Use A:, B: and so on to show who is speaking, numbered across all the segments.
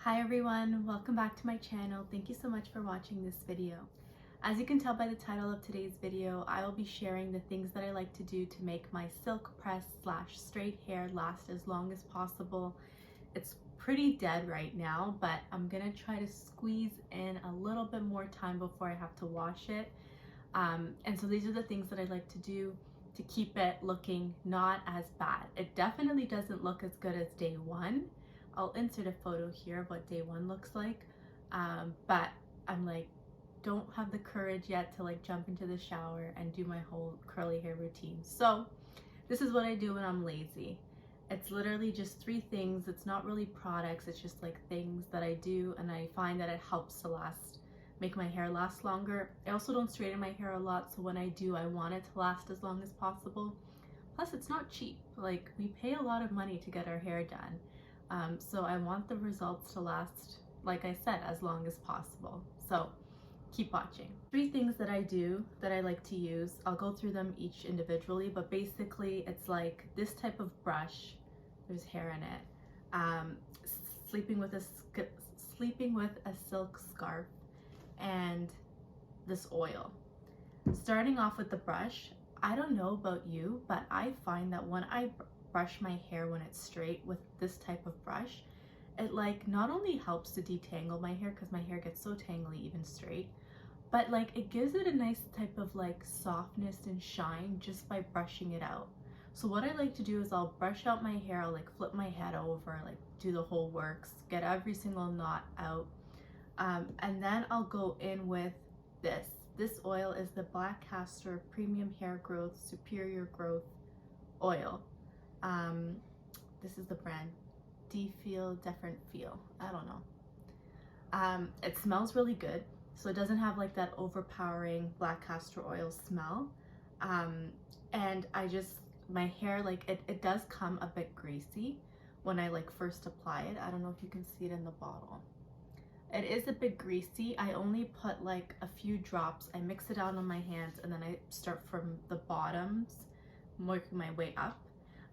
A: Hi everyone, welcome back to my channel. Thank you so much for watching this video. As you can tell by the title of today's video, I will be sharing the things that I like to do to make my silk press / straight hair last as long as possible. It's pretty dead right now, but I'm gonna try to squeeze in a little bit more time before I have to wash it. And so these are the things that I like to do to keep it looking not as bad. It definitely doesn't look as good as day one. I'll insert a photo here of what day one looks like, but I'm like, don't have the courage yet to like jump into the shower and do my whole curly hair routine. So this is what I do when I'm lazy. It's literally just 3 things. It's not really products, it's just like things that I do, and I find that it helps to make my hair last longer. I also don't straighten my hair a lot, so when I do, I want it to last as long as possible. Plus, it's not cheap. Like, we pay a lot of money to get our hair done. So I want the results to last, like I said, as long as possible. So keep watching. 3 things that I do that I like to use. I'll go through them each individually, but basically it's like this type of brush. There's hair in it. Sleeping with a silk scarf, and this oil. Starting off with the brush, I don't know about you, but I find that when I brush my hair when it's straight with this type of brush, it like not only helps to detangle my hair, because my hair gets so tangly even straight, but like it gives it a nice type of like softness and shine just by brushing it out. So what I like to do is I'll brush out my hair, I'll like flip my head over, like do the whole works, get every single knot out, and then I'll go in with this. This oil is the Black Castor Premium Hair Growth Superior Growth Oil. This is the brand Different Feel. I don't know. It smells really good, so it doesn't have like that overpowering black castor oil smell. And my hair, like it does come a bit greasy when I like first apply it. I don't know if you can see it in the bottle. It is a bit greasy. I only put like a few drops. I mix it out on my hands, and then I start from the bottoms, working my way up.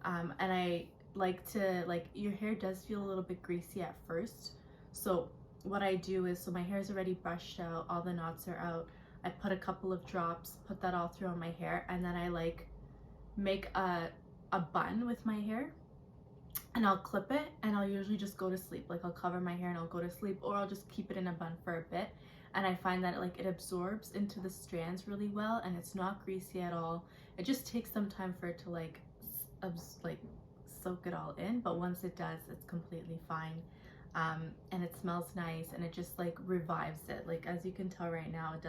A: And I like to, like, your hair does feel a little bit greasy at first. So what I do is, so my hair is already brushed out, all the knots are out. I put a couple of drops, put that all through on my hair, and then I like make a bun with my hair, and I'll clip it, and I'll usually just go to sleep. Like, I'll cover my hair and I'll go to sleep, or I'll just keep it in a bun for a bit. And I find that it absorbs into the strands really well, and it's not greasy at all. It just takes some time for it to like soak it all in, but once it does, it's completely fine. And it smells nice, and it just like revives it. Like, as you can tell right now, it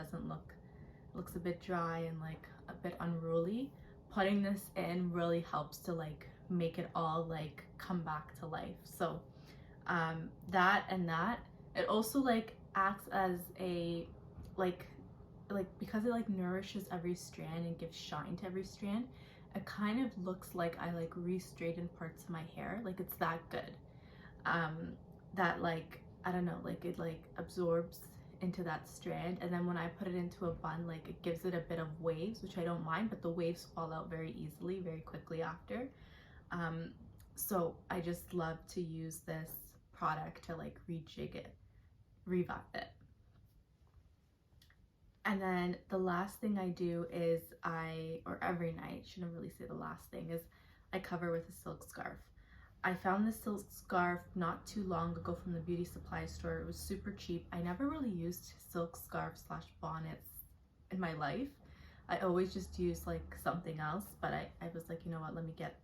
A: looks a bit dry and like a bit unruly. Putting this in really helps to like make it all like come back to life. So that it also like acts as a like because it like nourishes every strand and gives shine to every strand, it kind of looks like I like re-straightened parts of my hair. Like, it's that good. That like, I don't know, like it like absorbs into that strand, and then when I put it into a bun, like it gives it a bit of waves, which I don't mind, but the waves fall out very easily, very quickly after. So I just love to use this product to like rejig it, revive it. And then the last thing I do is or every night, shouldn't really say the last thing, is I cover with a silk scarf. I found this silk scarf not too long ago from the beauty supply store. It was super cheap. I never really used silk scarves / bonnets in my life. I always just used like something else, but I was like, you know what, let me get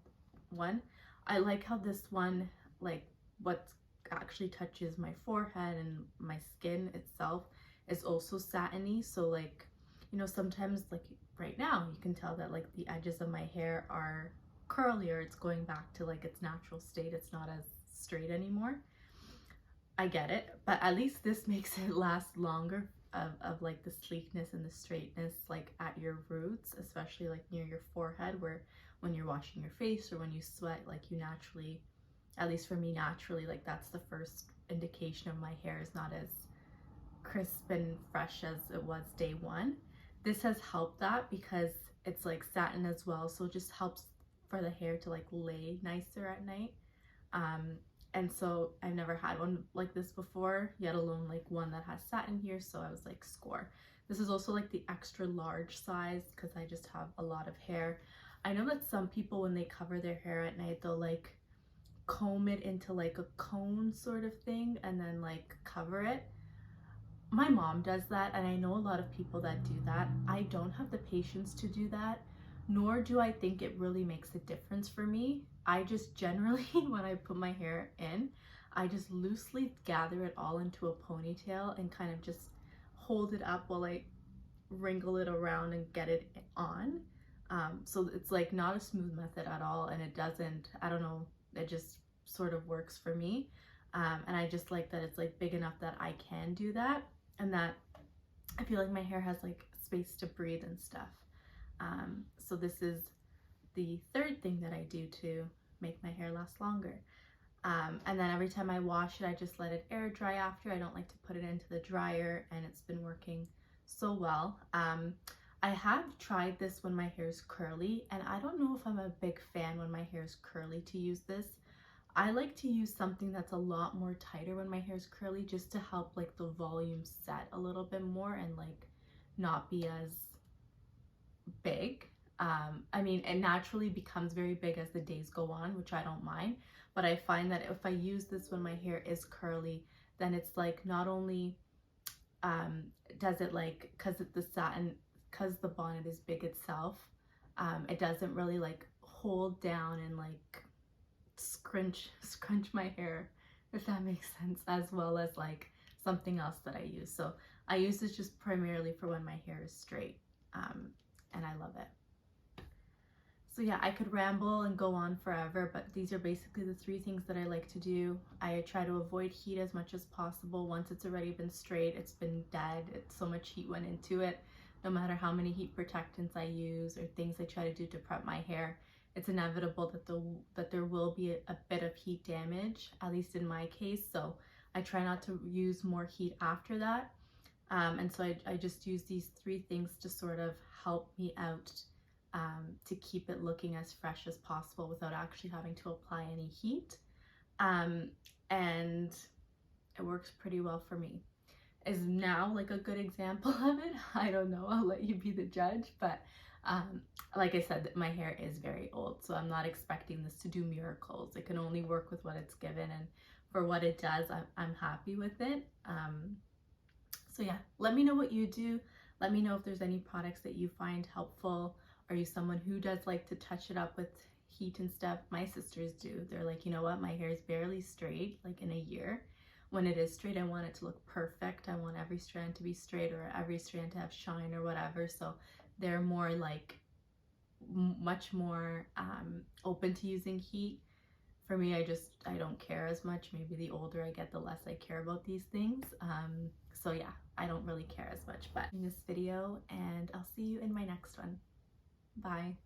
A: one. I like how this one, like what actually touches my forehead and my skin itself, is also satiny. So like, you know, sometimes like right now you can tell that like the edges of my hair are curlier. It's going back to like its natural state. It's not as straight anymore. I get it, but at least this makes it last longer of like the sleekness and the straightness like at your roots, especially like near your forehead, where when you're washing your face or when you sweat, like you naturally, at least for me naturally, like that's the first indication of my hair is not as crisp and fresh as it was day one. This has helped that because it's like satin as well, so it just helps for the hair to like lay nicer at night. And so I've never had one like this before, yet alone like one that has satin here. So I was like, score. This is also like the extra large size because I just have a lot of hair. I know that some people, when they cover their hair at night, they'll like comb it into like a cone sort of thing and then like cover it. My mom does that, and I know a lot of people that do that. I don't have the patience to do that, nor do I think it really makes a difference for me. I just generally, when I put my hair in, I just loosely gather it all into a ponytail and kind of just hold it up while I wrinkle it around and get it on. So it's like not a smooth method at all, and it doesn't, I don't know, it just sort of works for me. And I just like that it's like big enough that I can do that, and that I feel like my hair has like space to breathe and stuff. So this is the third thing that I do to make my hair last longer. And then every time I wash it, I just let it air dry after. I don't like to put it into the dryer, and it's been working so well. I have tried this when my hair is curly, and I don't know if I'm a big fan when my hair is curly to use this. I like to use something that's a lot more tighter when my hair is curly, just to help like the volume set a little bit more and like not be as big. I mean, it naturally becomes very big as the days go on, which I don't mind, but I find that if I use this when my hair is curly, then it's like not only does it like, because the satin, because the bonnet is big itself, it doesn't really like hold down and like scrunch my hair, if that makes sense, as well as like something else that I use. So I use this just primarily for when my hair is straight, and I love it. So yeah, I could ramble and go on forever, but these are basically the three things that I like to do. I try to avoid heat as much as possible. Once it's already been straight, it's been dead. So much heat went into it. No matter how many heat protectants I use or things I try to do to prep my hair, it's inevitable that there will be a bit of heat damage, at least in my case. So I try not to use more heat after that. And so I just use these three things to sort of help me out, to keep it looking as fresh as possible without actually having to apply any heat. And it works pretty well for me. Is now like a good example of it? I don't know, I'll let you be the judge, but like I said, my hair is very old, so I'm not expecting this to do miracles. It can only work with what it's given, and for what it does, I'm happy with it. So yeah, let me know what you do. Let me know if there's any products that you find helpful. Are you someone who does like to touch it up with heat and stuff? My sisters do. They're like, you know what, my hair is barely straight, like in a year. When it is straight, I want it to look perfect. I want every strand to be straight, or every strand to have shine or whatever. So they're more like, much more open to using heat. For me, I don't care as much. Maybe the older I get, the less I care about these things. So yeah, I don't really care as much. But in this video, and I'll see you in my next one. Bye.